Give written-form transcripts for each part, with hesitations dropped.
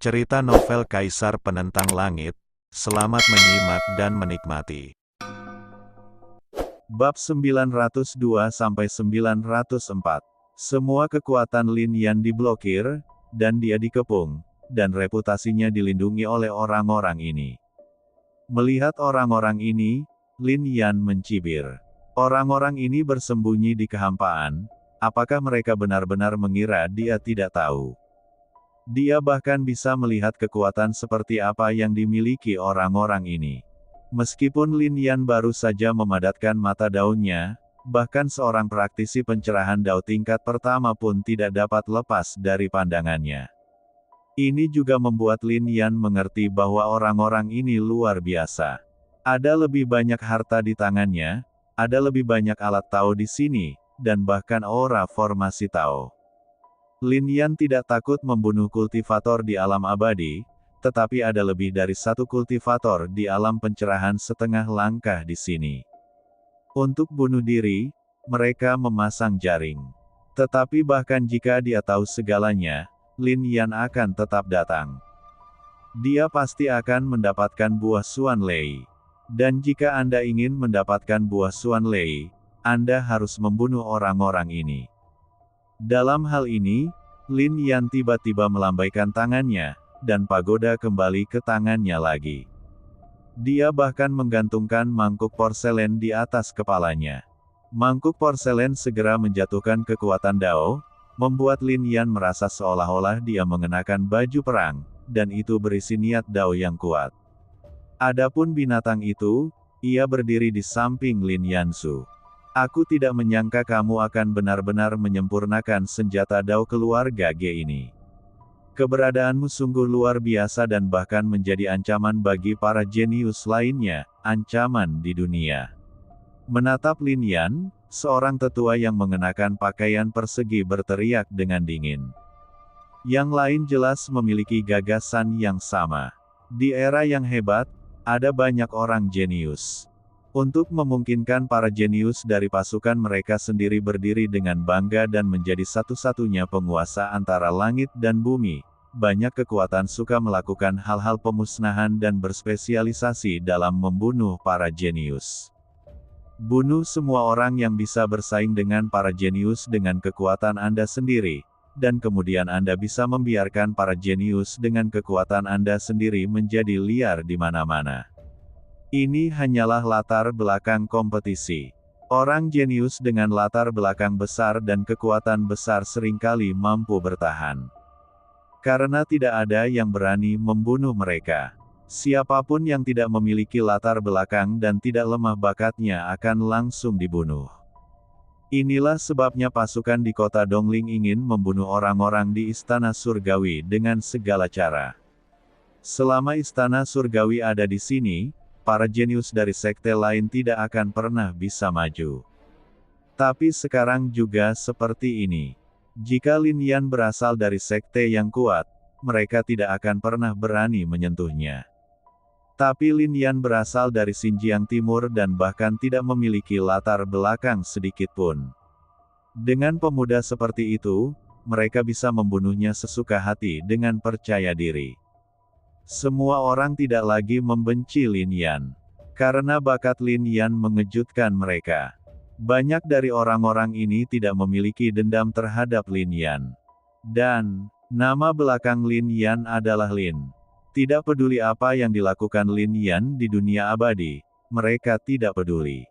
Cerita novel Kaisar Penentang Langit. Selamat menyimak dan menikmati. Bab 902-904. Semua kekuatan Lin Yan diblokir, dan dia dikepung, dan reputasinya dilindungi oleh orang-orang ini. Melihat orang-orang ini, Lin Yan mencibir. Orang-orang ini bersembunyi di kehampaan. Apakah mereka benar-benar mengira dia tidak tahu? Dia bahkan bisa melihat kekuatan seperti apa yang dimiliki orang-orang ini. Meskipun Lin Yan baru saja memadatkan mata daunnya, bahkan seorang praktisi pencerahan dao tingkat pertama pun tidak dapat lepas dari pandangannya. Ini juga membuat Lin Yan mengerti bahwa orang-orang ini luar biasa. Ada lebih banyak harta di tangannya, ada lebih banyak alat Tao di sini, dan bahkan aura formasi Tao. Lin Yan tidak takut membunuh kultivator di alam abadi, tetapi ada lebih dari satu kultivator di alam pencerahan setengah langkah di sini. Untuk bunuh diri, mereka memasang jaring. Tetapi bahkan jika dia tahu segalanya, Lin Yan akan tetap datang. Dia pasti akan mendapatkan buah Xuan Lei. Dan jika Anda ingin mendapatkan buah Xuan Lei, Anda harus membunuh orang-orang ini. Dalam hal ini, Lin Yan tiba-tiba melambaikan tangannya, dan pagoda kembali ke tangannya lagi. Dia bahkan menggantungkan mangkuk porselen di atas kepalanya. Mangkuk porselen segera menjatuhkan kekuatan Dao, membuat Lin Yan merasa seolah-olah dia mengenakan baju perang, dan itu berisi niat Dao yang kuat. Adapun binatang itu, ia berdiri di samping Lin Yansu. Aku tidak menyangka kamu akan benar-benar menyempurnakan senjata Dao keluarga Ge ini. Keberadaanmu sungguh luar biasa dan bahkan menjadi ancaman bagi para jenius lainnya, ancaman di dunia. Menatap Lin Yan, seorang tetua yang mengenakan pakaian persegi berteriak dengan dingin. Yang lain jelas memiliki gagasan yang sama. Di era yang hebat, ada banyak orang jenius. Untuk memungkinkan para jenius dari pasukan mereka sendiri berdiri dengan bangga dan menjadi satu-satunya penguasa antara langit dan bumi, banyak kekuatan suka melakukan hal-hal pemusnahan dan berspesialisasi dalam membunuh para jenius. Bunuh semua orang yang bisa bersaing dengan para jenius dengan kekuatan Anda sendiri, dan kemudian Anda bisa membiarkan para jenius dengan kekuatan Anda sendiri menjadi liar di mana-mana. Ini hanyalah latar belakang kompetisi. Orang jenius dengan latar belakang besar dan kekuatan besar seringkali mampu bertahan. Karena tidak ada yang berani membunuh mereka. Siapapun yang tidak memiliki latar belakang dan tidak lemah bakatnya akan langsung dibunuh. Inilah sebabnya pasukan di kota Dongling ingin membunuh orang-orang di Istana Surgawi dengan segala cara. Selama Istana Surgawi ada di sini, para jenius dari sekte lain tidak akan pernah bisa maju. Tapi sekarang juga seperti ini. Jika Lin Yan berasal dari sekte yang kuat, mereka tidak akan pernah berani menyentuhnya. Tapi Lin Yan berasal dari Xinjiang Timur dan bahkan tidak memiliki latar belakang sedikit pun. Dengan pemuda seperti itu, mereka bisa membunuhnya sesuka hati dengan percaya diri. Semua orang tidak lagi membenci Lin Yan. Karena bakat Lin Yan mengejutkan mereka. Banyak dari orang-orang ini tidak memiliki dendam terhadap Lin Yan. Dan, nama belakang Lin Yan adalah Lin. Tidak peduli apa yang dilakukan Lin Yan di dunia abadi, mereka tidak peduli.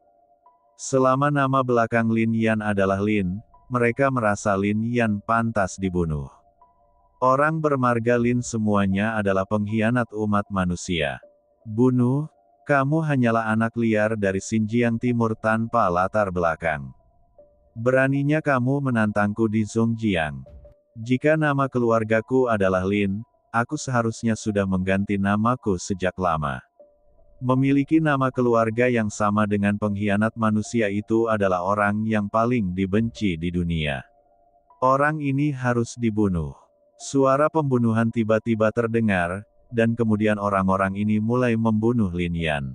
Selama nama belakang Lin Yan adalah Lin, mereka merasa Lin Yan pantas dibunuh. Orang bermarga Lin semuanya adalah pengkhianat umat manusia. Bunuh, kamu hanyalah anak liar dari Xinjiang Timur tanpa latar belakang. Beraninya kamu menantangku di Zhongjiang. Jika nama keluargaku adalah Lin, aku seharusnya sudah mengganti namaku sejak lama. Memiliki nama keluarga yang sama dengan pengkhianat manusia itu adalah orang yang paling dibenci di dunia. Orang ini harus dibunuh. Suara pembunuhan tiba-tiba terdengar, dan kemudian orang-orang ini mulai membunuh Lin Yan.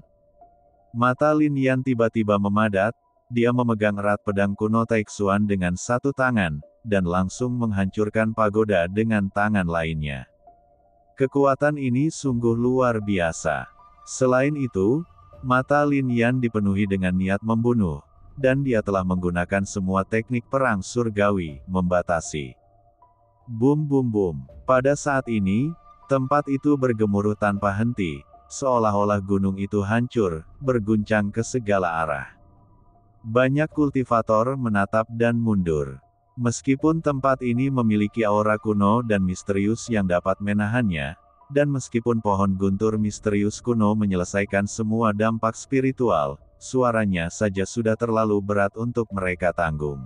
Mata Lin Yan tiba-tiba memadat, dia memegang erat pedang kuno Taixuan dengan satu tangan, dan langsung menghancurkan pagoda dengan tangan lainnya. Kekuatan ini sungguh luar biasa. Selain itu, mata Lin Yan dipenuhi dengan niat membunuh, dan dia telah menggunakan semua teknik perang surgawi, membatasi. Bum bum bum. Pada saat ini, tempat itu bergemuruh tanpa henti, seolah-olah gunung itu hancur, berguncang ke segala arah. Banyak kultivator menatap dan mundur. Meskipun tempat ini memiliki aura kuno dan misterius yang dapat menahannya, dan meskipun pohon guntur misterius kuno menyelesaikan semua dampak spiritual, suaranya saja sudah terlalu berat untuk mereka tanggung.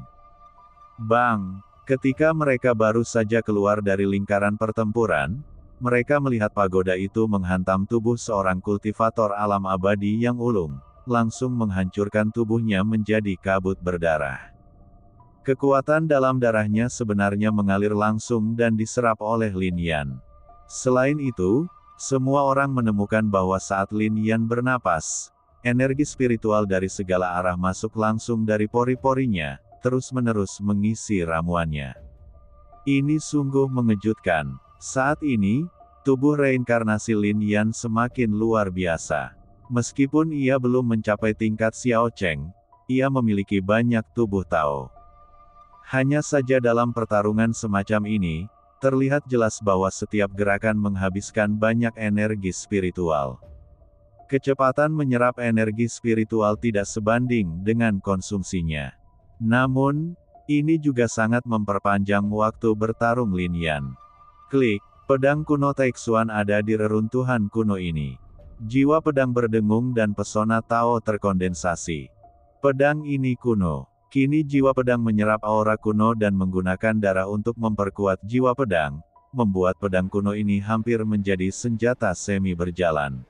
Bang! Ketika mereka baru saja keluar dari lingkaran pertempuran, mereka melihat pagoda itu menghantam tubuh seorang kultivator alam abadi yang ulung, langsung menghancurkan tubuhnya menjadi kabut berdarah. Kekuatan dalam darahnya sebenarnya mengalir langsung dan diserap oleh Lin Yan. Selain itu, semua orang menemukan bahwa saat Lin Yan bernapas, energi spiritual dari segala arah masuk langsung dari pori-porinya, terus-menerus mengisi ramuannya. Ini sungguh mengejutkan. Saat ini, tubuh reinkarnasi Lin Yan semakin luar biasa. Meskipun ia belum mencapai tingkat Xiao Cheng, ia memiliki banyak tubuh Tao. Hanya saja dalam pertarungan semacam ini, terlihat jelas bahwa setiap gerakan menghabiskan banyak energi spiritual. Kecepatan menyerap energi spiritual tidak sebanding dengan konsumsinya. Namun, ini juga sangat memperpanjang waktu bertarung Lin Yan. Klik, pedang kuno Taixuan ada di reruntuhan kuno ini. Jiwa pedang berdengung dan pesona Tao terkondensasi. Pedang ini kuno. Kini jiwa pedang menyerap aura kuno dan menggunakan darah untuk memperkuat jiwa pedang, membuat pedang kuno ini hampir menjadi senjata semi berjalan.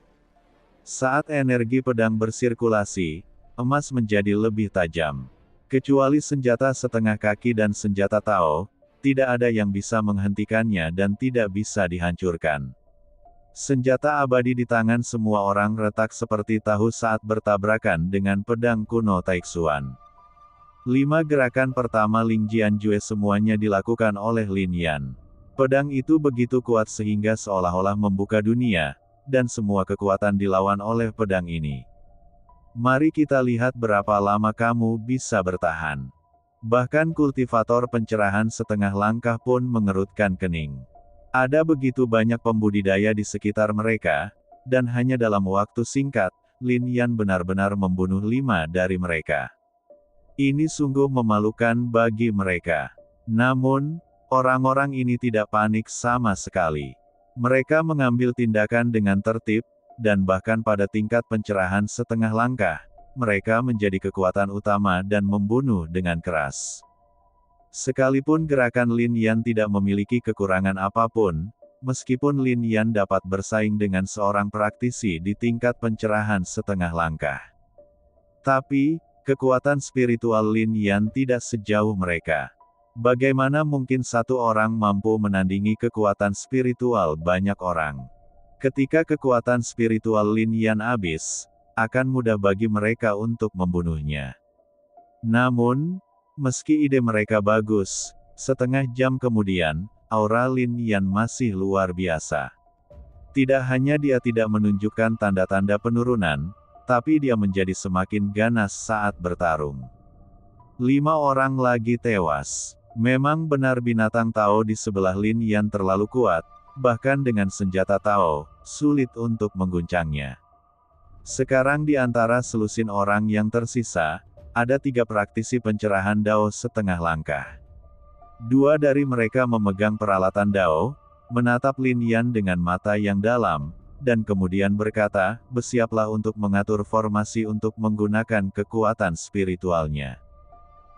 Saat energi pedang bersirkulasi, emas menjadi lebih tajam. Kecuali senjata setengah kaki dan senjata Tao, tidak ada yang bisa menghentikannya dan tidak bisa dihancurkan. Senjata abadi di tangan semua orang retak seperti tahu saat bertabrakan dengan pedang kuno Taixuan. 5 gerakan pertama Ling Jianjue semuanya dilakukan oleh Lin Yan. Pedang itu begitu kuat sehingga seolah-olah membuka dunia, dan semua kekuatan dilawan oleh pedang ini. Mari kita lihat berapa lama kamu bisa bertahan. Bahkan kultivator pencerahan setengah langkah pun mengerutkan kening. Ada begitu banyak pembudidaya di sekitar mereka, dan hanya dalam waktu singkat, Lin Yan benar-benar membunuh 5 dari mereka. Ini sungguh memalukan bagi mereka. Namun, orang-orang ini tidak panik sama sekali. Mereka mengambil tindakan dengan tertib, dan bahkan pada tingkat pencerahan setengah langkah, mereka menjadi kekuatan utama dan membunuh dengan keras. Sekalipun gerakan Lin Yan tidak memiliki kekurangan apapun, meskipun Lin Yan dapat bersaing dengan seorang praktisi di tingkat pencerahan setengah langkah. Tapi, kekuatan spiritual Lin Yan tidak sejauh mereka. Bagaimana mungkin satu orang mampu menandingi kekuatan spiritual banyak orang? Ketika kekuatan spiritual Lin Yan habis, akan mudah bagi mereka untuk membunuhnya. Namun, meski ide mereka bagus, setengah jam kemudian, aura Lin Yan masih luar biasa. Tidak hanya dia tidak menunjukkan tanda-tanda penurunan, tapi dia menjadi semakin ganas saat bertarung. 5 orang lagi tewas. Memang benar binatang Tao di sebelah Lin Yan terlalu kuat, bahkan dengan senjata Tao, sulit untuk mengguncangnya. Sekarang di antara selusin orang yang tersisa, ada 3 praktisi pencerahan Dao setengah langkah. 2 dari mereka memegang peralatan Dao, menatap Lin Yan dengan mata yang dalam, dan kemudian berkata, bersiaplah untuk mengatur formasi untuk menggunakan kekuatan spiritualnya.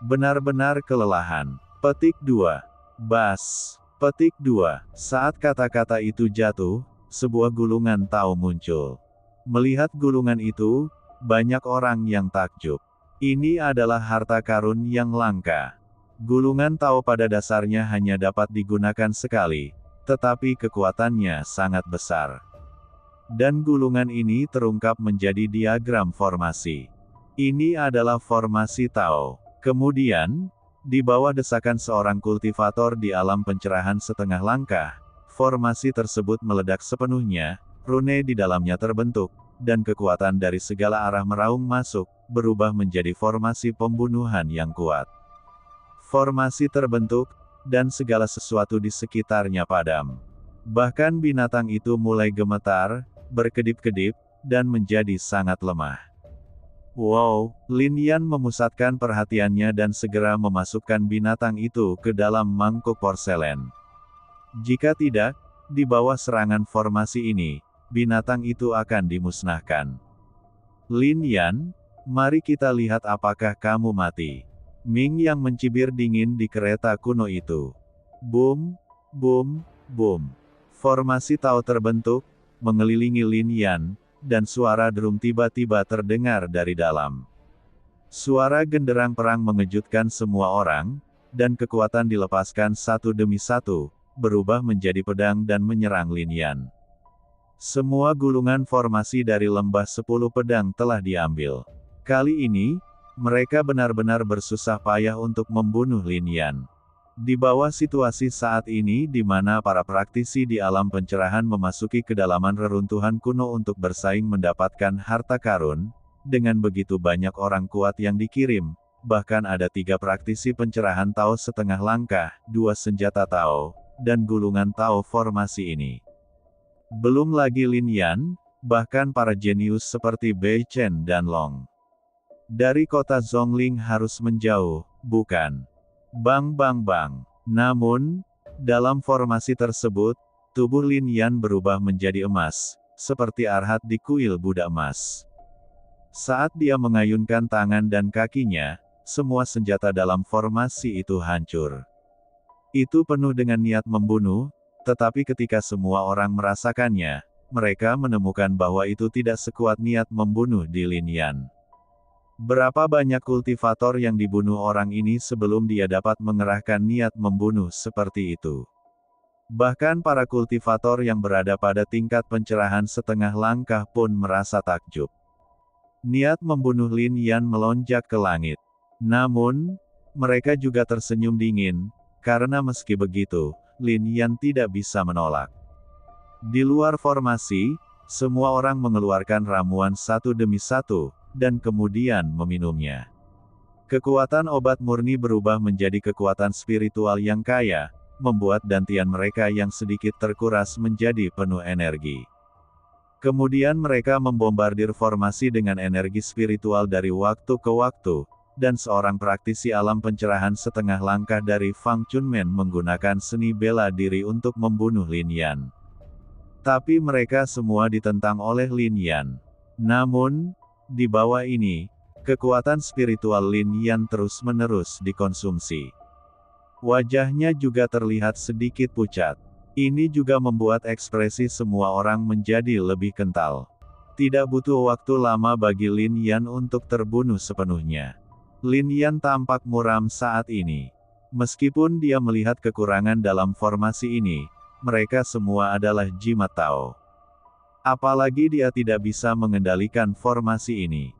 Benar-benar kelelahan. Petik 2. Bas. Petik 2. Saat kata-kata itu jatuh, sebuah gulungan Tao muncul. Melihat gulungan itu, banyak orang yang takjub. Ini adalah harta karun yang langka. Gulungan Tao pada dasarnya hanya dapat digunakan sekali, tetapi kekuatannya sangat besar. Dan gulungan ini terungkap menjadi diagram formasi. Ini adalah formasi Tao. Kemudian, di bawah desakan seorang kultivator di alam pencerahan setengah langkah, Formasi tersebut meledak sepenuhnya, rune di dalamnya terbentuk, dan kekuatan dari segala arah meraung masuk, berubah menjadi formasi pembunuhan yang kuat. Formasi terbentuk, dan segala sesuatu di sekitarnya padam. Bahkan binatang itu mulai gemetar, berkedip-kedip, dan menjadi sangat lemah. Wow, Lin Yan memusatkan perhatiannya dan segera memasukkan binatang itu ke dalam mangkuk porselen. Jika tidak, di bawah serangan formasi ini, binatang itu akan dimusnahkan. Lin Yan, mari kita lihat apakah kamu mati. Ming yang mencibir dingin di kereta kuno itu. Boom, boom, boom. Formasi Tao terbentuk, mengelilingi Lin Yan, dan suara drum tiba-tiba terdengar dari dalam. Suara genderang perang mengejutkan semua orang, dan kekuatan dilepaskan satu demi satu, berubah menjadi pedang dan menyerang Lin Yan. Semua gulungan formasi dari lembah 10 pedang telah diambil. Kali ini, mereka benar-benar bersusah payah untuk membunuh Lin Yan. Di bawah situasi saat ini di mana para praktisi di alam pencerahan memasuki kedalaman reruntuhan kuno untuk bersaing mendapatkan harta karun, dengan begitu banyak orang kuat yang dikirim, bahkan ada 3 praktisi pencerahan Tao setengah langkah, 2 senjata Tao, dan gulungan Tao formasi ini. Belum lagi Lin Yan, bahkan para jenius seperti Bei Chen dan Long. Dari kota Zhongling harus menjauh, bukan? Bang bang bang. Namun, dalam formasi tersebut, tubuh Lin Yan berubah menjadi emas, seperti Arhat di kuil Buddha emas. Saat dia mengayunkan tangan dan kakinya, semua senjata dalam formasi itu hancur. Itu penuh dengan niat membunuh, tetapi ketika semua orang merasakannya, mereka menemukan bahwa itu tidak sekuat niat membunuh di Lin Yan. Berapa banyak kultivator yang dibunuh orang ini sebelum dia dapat mengerahkan niat membunuh seperti itu. Bahkan para kultivator yang berada pada tingkat pencerahan setengah langkah pun merasa takjub. Niat membunuh Lin Yan melonjak ke langit. Namun, mereka juga tersenyum dingin, karena meski begitu, Lin Yan tidak bisa menolak. Di luar formasi, semua orang mengeluarkan ramuan satu demi satu, dan kemudian meminumnya. Kekuatan obat murni berubah menjadi kekuatan spiritual yang kaya, membuat dantian mereka yang sedikit terkuras menjadi penuh energi. Kemudian mereka membombardir formasi dengan energi spiritual dari waktu ke waktu, dan seorang praktisi alam pencerahan setengah langkah dari Fang Chunmen menggunakan seni bela diri untuk membunuh Lin Yan. Tapi mereka semua ditentang oleh Lin Yan. Namun, di bawah ini, kekuatan spiritual Lin Yan terus-menerus dikonsumsi. Wajahnya juga terlihat sedikit pucat. Ini juga membuat ekspresi semua orang menjadi lebih kental. Tidak butuh waktu lama bagi Lin Yan untuk terbunuh sepenuhnya. Lin Yan tampak muram saat ini. Meskipun dia melihat kekurangan dalam formasi ini, mereka semua adalah jimat Tao. Apalagi dia tidak bisa mengendalikan formasi ini.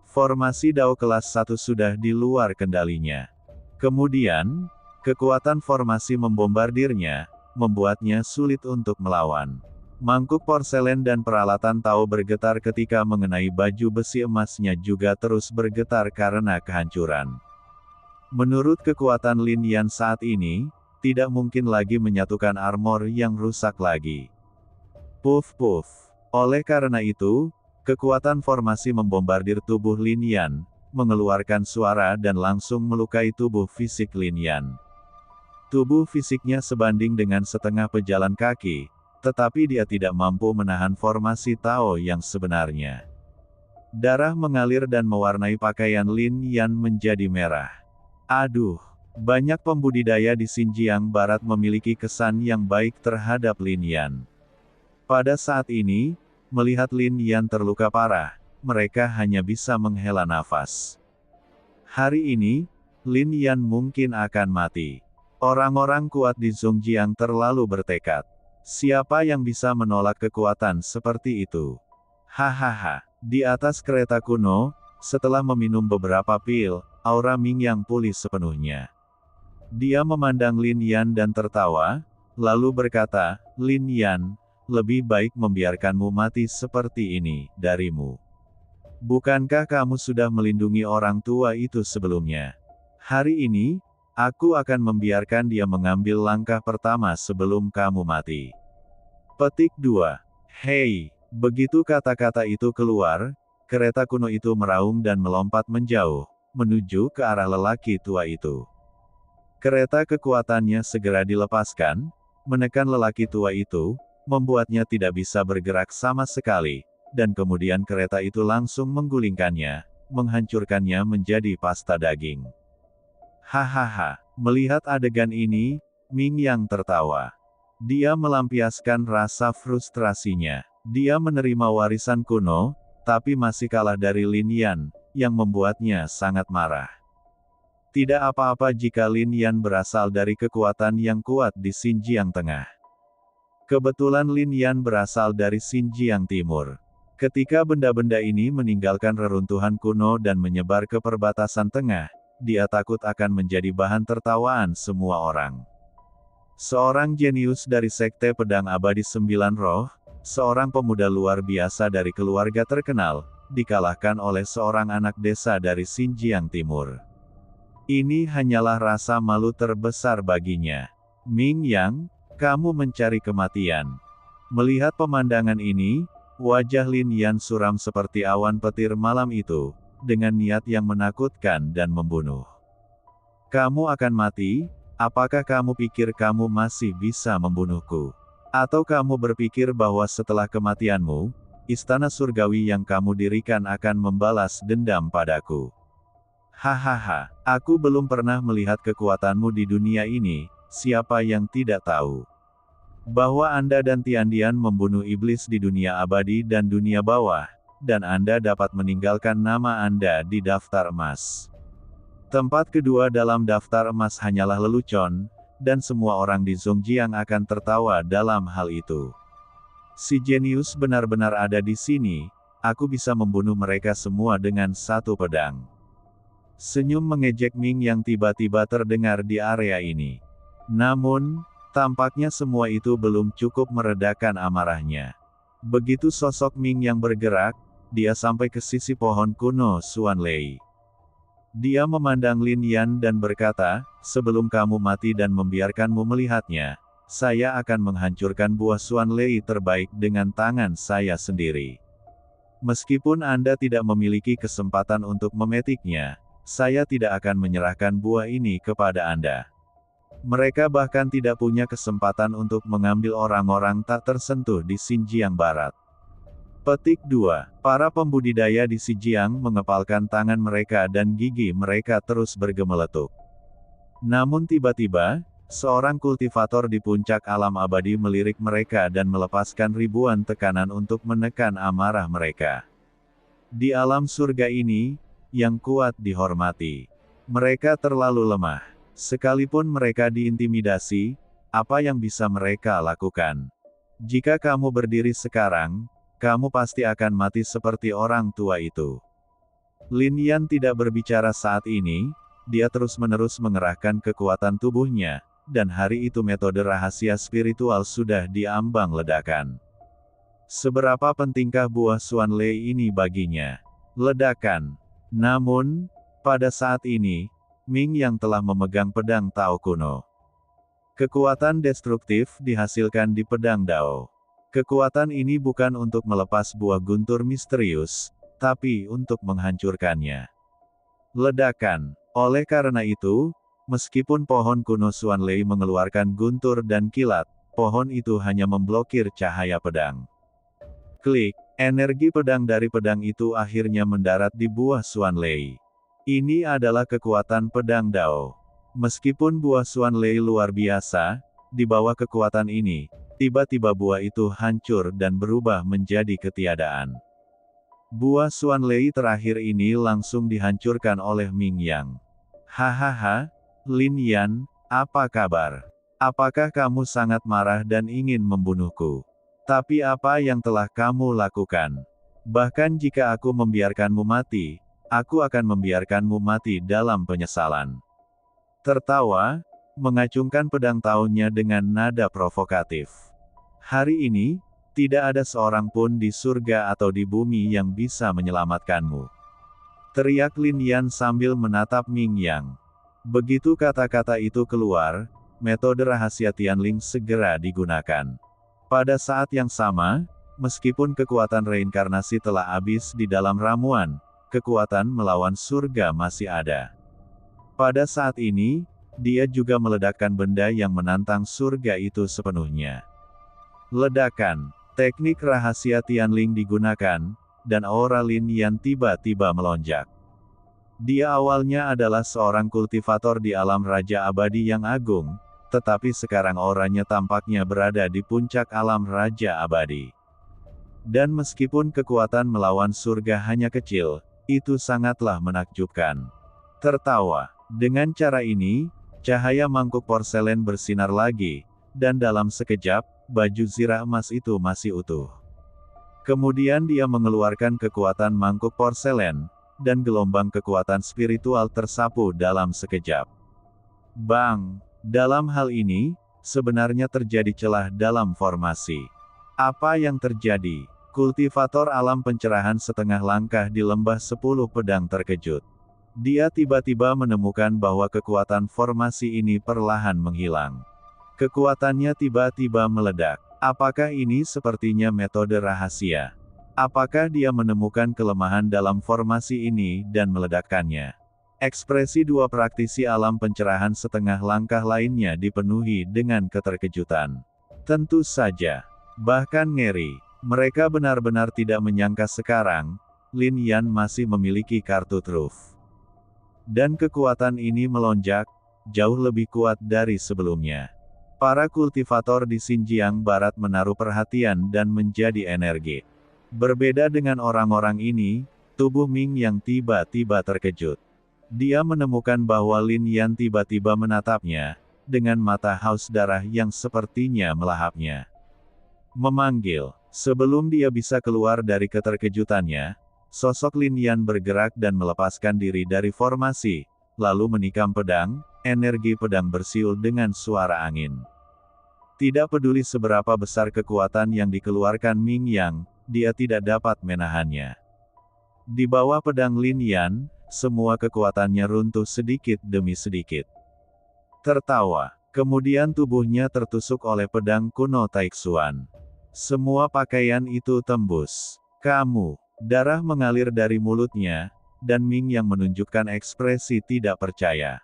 Formasi Dao kelas 1 sudah di luar kendalinya. Kemudian, kekuatan formasi membombardirnya, membuatnya sulit untuk melawan. Mangkuk porselen dan peralatan Tao bergetar ketika mengenai baju besi emasnya juga terus bergetar karena kehancuran. Menurut kekuatan Lin Yan saat ini, tidak mungkin lagi menyatukan armor yang rusak lagi. Puff puff. Oleh karena itu, kekuatan formasi membombardir tubuh Lin Yan, mengeluarkan suara dan langsung melukai tubuh fisik Lin Yan. Tubuh fisiknya sebanding dengan setengah pejalan kaki, tetapi dia tidak mampu menahan formasi Tao yang sebenarnya. Darah mengalir dan mewarnai pakaian Lin Yan menjadi merah. Aduh, banyak pembudidaya di Xinjiang Barat memiliki kesan yang baik terhadap Lin Yan. Pada saat ini, melihat Lin Yan terluka parah, mereka hanya bisa menghela nafas. Hari ini, Lin Yan mungkin akan mati. Orang-orang kuat di Zhongjiang terlalu bertekad. Siapa yang bisa menolak kekuatan seperti itu? Hahaha. Di atas kereta kuno, setelah meminum beberapa pil, aura Ming yang pulih sepenuhnya. Dia memandang Lin Yan dan tertawa, lalu berkata, Lin Yan, lebih baik membiarkanmu mati seperti ini, darimu. Bukankah kamu sudah melindungi orang tua itu sebelumnya? Hari ini, aku akan membiarkan dia mengambil langkah pertama sebelum kamu mati. Petik 2. Hei, begitu kata-kata itu keluar, kereta kuno itu meraung dan melompat menjauh, menuju ke arah lelaki tua itu. Kereta kekuatannya segera dilepaskan, menekan lelaki tua itu, membuatnya tidak bisa bergerak sama sekali, dan kemudian kereta itu langsung menggulingkannya, menghancurkannya menjadi pasta daging. Hahaha, melihat adegan ini, Ming Yang tertawa. Dia melampiaskan rasa frustrasinya. Dia menerima warisan kuno, tapi masih kalah dari Lin Yan, yang membuatnya sangat marah. Tidak apa-apa jika Lin Yan berasal dari kekuatan yang kuat di Xinjiang Tengah. Kebetulan Lin Yan berasal dari Xinjiang Timur. Ketika benda-benda ini meninggalkan reruntuhan kuno dan menyebar ke perbatasan tengah, dia takut akan menjadi bahan tertawaan semua orang. Seorang jenius dari Sekte Pedang Abadi Sembilan Roh, seorang pemuda luar biasa dari keluarga terkenal, dikalahkan oleh seorang anak desa dari Xinjiang Timur. Ini hanyalah rasa malu terbesar baginya. Ming Yang, kamu mencari kematian. Melihat pemandangan ini, wajah Lin Yan suram seperti awan petir malam itu, dengan niat yang menakutkan dan membunuh. Kamu akan mati? Apakah kamu pikir kamu masih bisa membunuhku? Atau kamu berpikir bahwa setelah kematianmu, istana surgawi yang kamu dirikan akan membalas dendam padaku? Hahaha, aku belum pernah melihat kekuatanmu di dunia ini, siapa yang tidak tahu bahwa Anda dan Tiandian membunuh iblis di dunia abadi dan dunia bawah, dan Anda dapat meninggalkan nama Anda di daftar emas. Tempat kedua dalam daftar emas hanyalah lelucon, dan semua orang di Zhongjiang akan tertawa dalam hal itu. Si jenius benar-benar ada di sini, aku bisa membunuh mereka semua dengan satu pedang. Senyum mengejek Ming Yang tiba-tiba terdengar di area ini. Namun, tampaknya semua itu belum cukup meredakan amarahnya. Begitu sosok Ming Yang bergerak, dia sampai ke sisi pohon kuno Xuan Lei. Dia memandang Lin Yan dan berkata, sebelum kamu mati dan membiarkanmu melihatnya, saya akan menghancurkan buah Xuan Lei terbaik dengan tangan saya sendiri. Meskipun Anda tidak memiliki kesempatan untuk memetiknya, saya tidak akan menyerahkan buah ini kepada Anda. Mereka bahkan tidak punya kesempatan untuk mengambil orang-orang tak tersentuh di Xinjiang Barat. Petik 2. Para pembudidaya di Xinjiang mengepalkan tangan mereka dan gigi mereka terus bergemeletuk. Namun tiba-tiba, seorang kultivator di puncak alam abadi melirik mereka dan melepaskan ribuan tekanan untuk menekan amarah mereka. Di alam surga ini, yang kuat dihormati. Mereka terlalu lemah. Sekalipun mereka diintimidasi, apa yang bisa mereka lakukan? Jika kamu berdiri sekarang, kamu pasti akan mati seperti orang tua itu. Lin Yan tidak berbicara saat ini, dia terus-menerus mengerahkan kekuatan tubuhnya, dan hari itu metode rahasia spiritual sudah diambang ledakan. Seberapa pentingkah buah Xuan Lei ini baginya? Ledakan. Namun, pada saat ini, Ming Yang telah memegang pedang Tao kuno. Kekuatan destruktif dihasilkan di pedang Dao. Kekuatan ini bukan untuk melepas buah guntur misterius, tapi untuk menghancurkannya. Ledakan. Oleh karena itu, meskipun pohon kuno Xuan Lei mengeluarkan guntur dan kilat, pohon itu hanya memblokir cahaya pedang. Klik. Energi pedang dari pedang itu akhirnya mendarat di buah Xuan Lei. Ini adalah kekuatan pedang Dao. Meskipun buah Xuan Lei luar biasa, di bawah kekuatan ini, tiba-tiba buah itu hancur dan berubah menjadi ketiadaan. Buah Xuan Lei terakhir ini langsung dihancurkan oleh Ming Yang. Hahaha, Lin Yan, apa kabar? Apakah kamu sangat marah dan ingin membunuhku? Tapi apa yang telah kamu lakukan? Bahkan jika aku membiarkanmu mati, aku akan membiarkanmu mati dalam penyesalan. Tertawa, mengacungkan pedang tahunnya dengan nada provokatif. Hari ini, tidak ada seorang pun di surga atau di bumi yang bisa menyelamatkanmu. Teriak Lin Yan sambil menatap Ming Yang. Begitu kata-kata itu keluar, metode rahasia Tianling segera digunakan. Pada saat yang sama, meskipun kekuatan reinkarnasi telah habis di dalam ramuan, kekuatan melawan surga masih ada. Pada saat ini, dia juga meledakkan benda yang menantang surga itu sepenuhnya. Ledakan. Teknik rahasia Tianling digunakan, dan aura Lin Yan tiba-tiba melonjak. Dia awalnya adalah seorang kultivator di alam Raja Abadi yang agung, tetapi sekarang auranya tampaknya berada di puncak alam Raja Abadi. Dan meskipun kekuatan melawan surga hanya kecil, itu sangatlah menakjubkan. Tertawa. Dengan cara ini, cahaya mangkuk porselen bersinar lagi, dan dalam sekejap, baju zirah emas itu masih utuh. Kemudian dia mengeluarkan kekuatan mangkuk porselen, dan gelombang kekuatan spiritual tersapu dalam sekejap. Bang! Dalam hal ini, sebenarnya terjadi celah dalam formasi. Apa yang terjadi? Kultivator alam pencerahan setengah langkah di lembah 10 pedang terkejut. Dia tiba-tiba menemukan bahwa kekuatan formasi ini perlahan menghilang. Kekuatannya tiba-tiba meledak. Apakah ini sepertinya metode rahasia? Apakah dia menemukan kelemahan dalam formasi ini dan meledakkannya? Ekspresi dua praktisi alam pencerahan setengah langkah lainnya dipenuhi dengan keterkejutan. Tentu saja. Bahkan ngeri. Mereka benar-benar tidak menyangka sekarang, Lin Yan masih memiliki kartu truf. Dan kekuatan ini melonjak, jauh lebih kuat dari sebelumnya. Para kultivator di Xinjiang Barat menaruh perhatian dan menjadi energi. Berbeda dengan orang-orang ini, tubuh Ming yang tiba-tiba terkejut. Dia menemukan bahwa Lin Yan tiba-tiba menatapnya, dengan mata haus darah yang sepertinya melahapnya. Memanggil. Sebelum dia bisa keluar dari keterkejutannya, sosok Lin Yan bergerak dan melepaskan diri dari formasi, lalu menikam pedang, energi pedang bersiul dengan suara angin. Tidak peduli seberapa besar kekuatan yang dikeluarkan Ming Yang, dia tidak dapat menahannya. Di bawah pedang Lin Yan, semua kekuatannya runtuh sedikit demi sedikit. Tertawa. Kemudian tubuhnya tertusuk oleh pedang kuno Taixuan. Semua pakaian itu tembus. Kamu. Darah mengalir dari mulutnya, dan Ming yang menunjukkan ekspresi tidak percaya.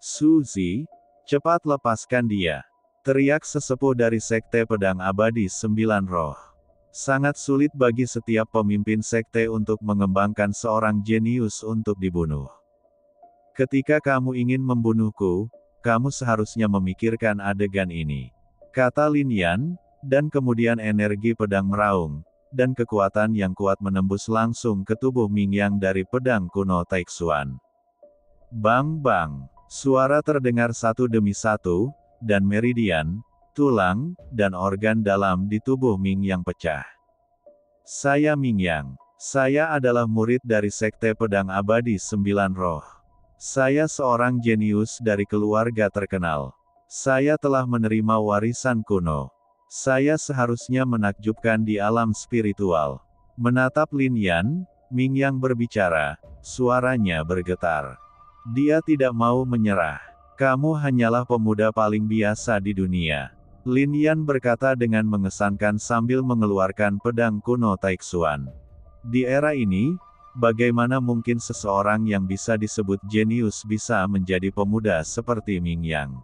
Suzy, cepat lepaskan dia. Teriak sesepuh dari Sekte Pedang Abadi Sembilan Roh. Sangat sulit bagi setiap pemimpin sekte untuk mengembangkan seorang jenius untuk dibunuh. Ketika kamu ingin membunuhku, kamu seharusnya memikirkan adegan ini. Kata Lin Yan, dan kemudian energi pedang meraung, dan kekuatan yang kuat menembus langsung ke tubuh Ming Yang dari pedang kuno Taixuan. Bang bang, suara terdengar satu demi satu, dan meridian, tulang, dan organ dalam di tubuh Ming Yang pecah. Saya Ming Yang. Saya adalah murid dari Sekte Pedang Abadi Sembilan Roh. Saya seorang jenius dari keluarga terkenal. Saya telah menerima warisan kuno. Saya seharusnya menakjubkan di alam spiritual. Menatap Lin Yan, Ming Yang berbicara, suaranya bergetar. Dia tidak mau menyerah. Kamu hanyalah pemuda paling biasa di dunia. Lin Yan berkata dengan mengesankan sambil mengeluarkan pedang kuno Taixuan. Di era ini, bagaimana mungkin seseorang yang bisa disebut jenius bisa menjadi pemuda seperti Ming Yang?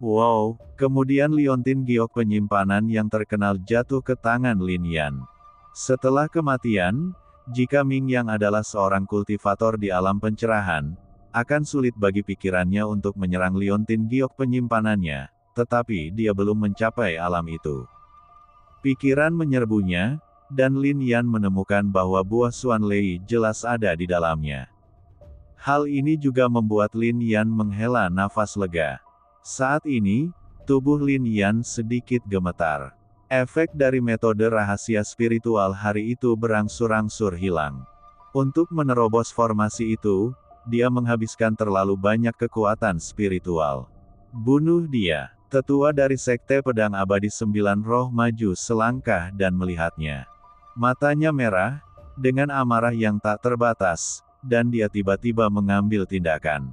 Wow, kemudian liontin giok penyimpanan yang terkenal jatuh ke tangan Lin Yan. Setelah kematian, jika Ming Yang adalah seorang kultivator di alam pencerahan, akan sulit bagi pikirannya untuk menyerang liontin giok penyimpanannya, tetapi dia belum mencapai alam itu. Pikiran menyerbunya, dan Lin Yan menemukan bahwa buah Xuan Lei jelas ada di dalamnya. Hal ini juga membuat Lin Yan menghela nafas lega. Saat ini, tubuh Lin Yan sedikit gemetar. Efek dari metode rahasia spiritual hari itu berangsur-angsur hilang. Untuk menerobos formasi itu, dia menghabiskan terlalu banyak kekuatan spiritual. Bunuh dia. Tetua dari Sekte Pedang Abadi Sembilan Roh maju selangkah dan melihatnya. Matanya merah, dengan amarah yang tak terbatas, dan dia tiba-tiba mengambil tindakan.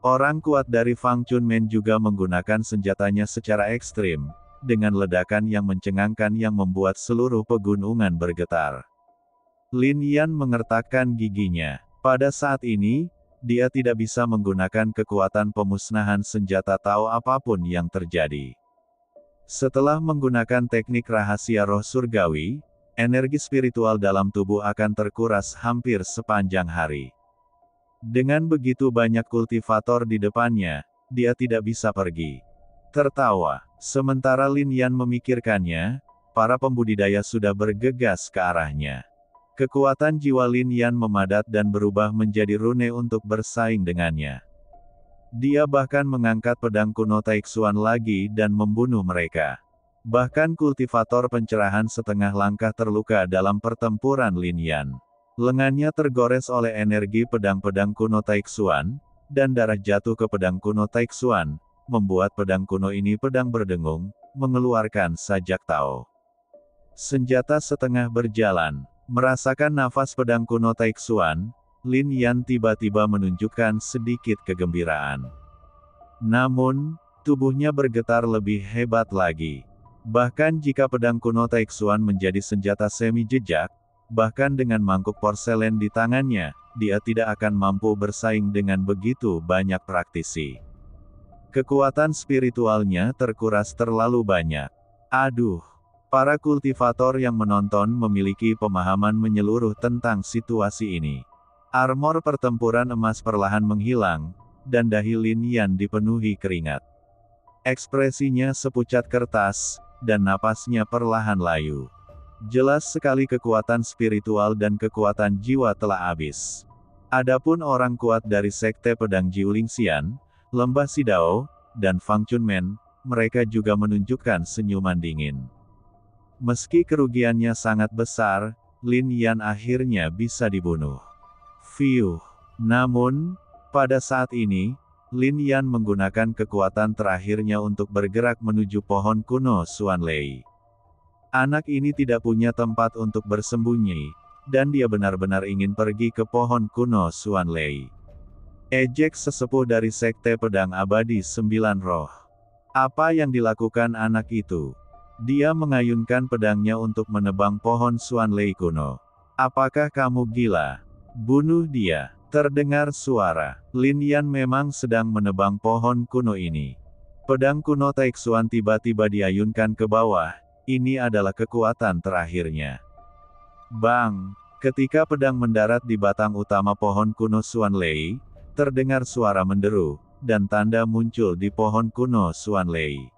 Orang kuat dari Fang Chunmen juga menggunakan senjatanya secara ekstrim, dengan ledakan yang mencengangkan yang membuat seluruh pegunungan bergetar. Lin Yan mengertakkan giginya. Pada saat ini, dia tidak bisa menggunakan kekuatan pemusnahan senjata tahu apapun yang terjadi. Setelah menggunakan teknik rahasia roh surgawi, energi spiritual dalam tubuh akan terkuras hampir sepanjang hari. Dengan begitu banyak kultivator di depannya, dia tidak bisa pergi. Tertawa. Sementara Lin Yan memikirkannya, para pembudidaya sudah bergegas ke arahnya. Kekuatan jiwa Lin Yan memadat dan berubah menjadi rune untuk bersaing dengannya. Dia bahkan mengangkat pedang kuno Taixuan lagi dan membunuh mereka. Bahkan kultivator pencerahan setengah langkah terluka dalam pertempuran Lin Yan. Lengannya tergores oleh energi pedang-pedang kuno Taixuan, dan darah jatuh ke pedang kuno Taixuan, membuat pedang kuno ini pedang berdengung, mengeluarkan sajak tao. Senjata setengah berjalan. Merasakan nafas pedang kuno Taixuan, Lin Yan tiba-tiba menunjukkan sedikit kegembiraan. Namun, tubuhnya bergetar lebih hebat lagi. Bahkan jika pedang kuno Taixuan menjadi senjata semi-jejak, bahkan dengan mangkuk porselen di tangannya, dia tidak akan mampu bersaing dengan begitu banyak praktisi. Kekuatan spiritualnya terkuras terlalu banyak. Aduh! Para kultivator yang menonton memiliki pemahaman menyeluruh tentang situasi ini. Armor pertempuran emas perlahan menghilang, dan dahi Lin Yan dipenuhi keringat. Ekspresinya sepucat kertas, dan napasnya perlahan layu. Jelas sekali kekuatan spiritual dan kekuatan jiwa telah habis. Adapun orang kuat dari Sekte Pedang Jiulingxian, Lembah Sidao, dan Fang Chunmen, mereka juga menunjukkan senyuman dingin. Meski kerugiannya sangat besar, Lin Yan akhirnya bisa dibunuh. Fiuh. Namun, pada saat ini, Lin Yan menggunakan kekuatan terakhirnya untuk bergerak menuju pohon kuno Xuanlei. Anak ini tidak punya tempat untuk bersembunyi, dan dia benar-benar ingin pergi ke pohon kuno Xuanlei. Ejek sesepuh dari Sekte Pedang Abadi Sembilan Roh. Apa yang dilakukan anak itu? Dia mengayunkan pedangnya untuk menebang pohon Xuanlei kuno. Apakah kamu gila? Bunuh dia. Terdengar suara. Lin Yan memang sedang menebang pohon kuno ini. Pedang kuno Taixuan tiba-tiba diayunkan ke bawah. Ini adalah kekuatan terakhirnya. Bang! Ketika pedang mendarat di batang utama pohon kuno Xuanlei, terdengar suara menderu, dan tanda muncul di pohon kuno Xuanlei.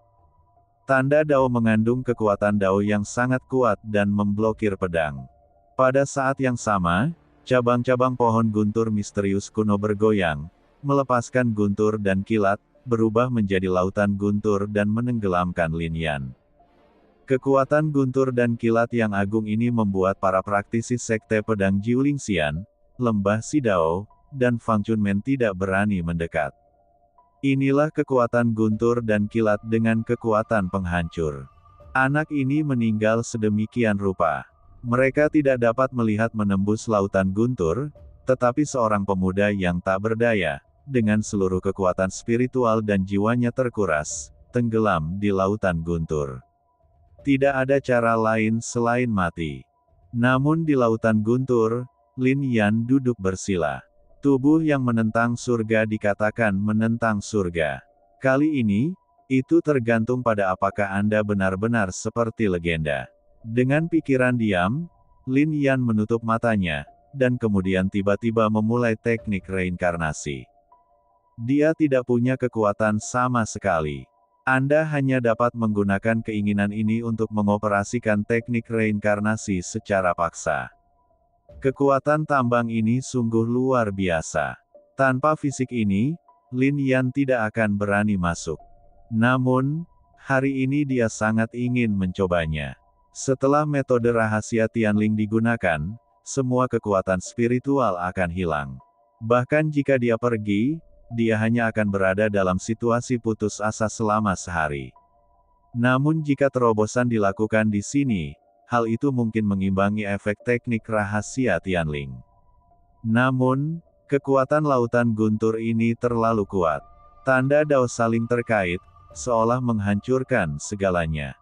Tanda Dao mengandung kekuatan Dao yang sangat kuat dan memblokir pedang. Pada saat yang sama, cabang-cabang pohon guntur misterius kuno bergoyang, melepaskan guntur dan kilat, berubah menjadi lautan guntur dan menenggelamkan Lin Yan. Kekuatan guntur dan kilat yang agung ini membuat para praktisi Sekte Pedang Jiulingxian, Lembah Sidao, dan Fang Chunmen tidak berani mendekat. Inilah kekuatan guntur dan kilat dengan kekuatan penghancur. Anak ini meninggal sedemikian rupa. Mereka tidak dapat melihat menembus lautan guntur, tetapi seorang pemuda yang tak berdaya, dengan seluruh kekuatan spiritual dan jiwanya terkuras, tenggelam di lautan guntur. Tidak ada cara lain selain mati. Namun di lautan guntur, Lin Yan duduk bersila. Tubuh yang menentang surga dikatakan menentang surga. Kali ini, itu tergantung pada apakah Anda benar-benar seperti legenda. Dengan pikiran diam, Lin Yan menutup matanya, dan kemudian tiba-tiba memulai teknik reinkarnasi. Dia tidak punya kekuatan sama sekali. Anda hanya dapat menggunakan keinginan ini untuk mengoperasikan teknik reinkarnasi secara paksa. Kekuatan tambang ini sungguh luar biasa. Tanpa fisik ini, Lin Yan tidak akan berani masuk. Namun, hari ini dia sangat ingin mencobanya. Setelah metode rahasia Tianling digunakan, semua kekuatan spiritual akan hilang. Bahkan jika dia pergi, dia hanya akan berada dalam situasi putus asa selama sehari. Namun jika terobosan dilakukan di sini, hal itu mungkin mengimbangi efek teknik rahasia Tianling. Namun, kekuatan lautan guntur ini terlalu kuat. Tanda Dao saling terkait, seolah menghancurkan segalanya.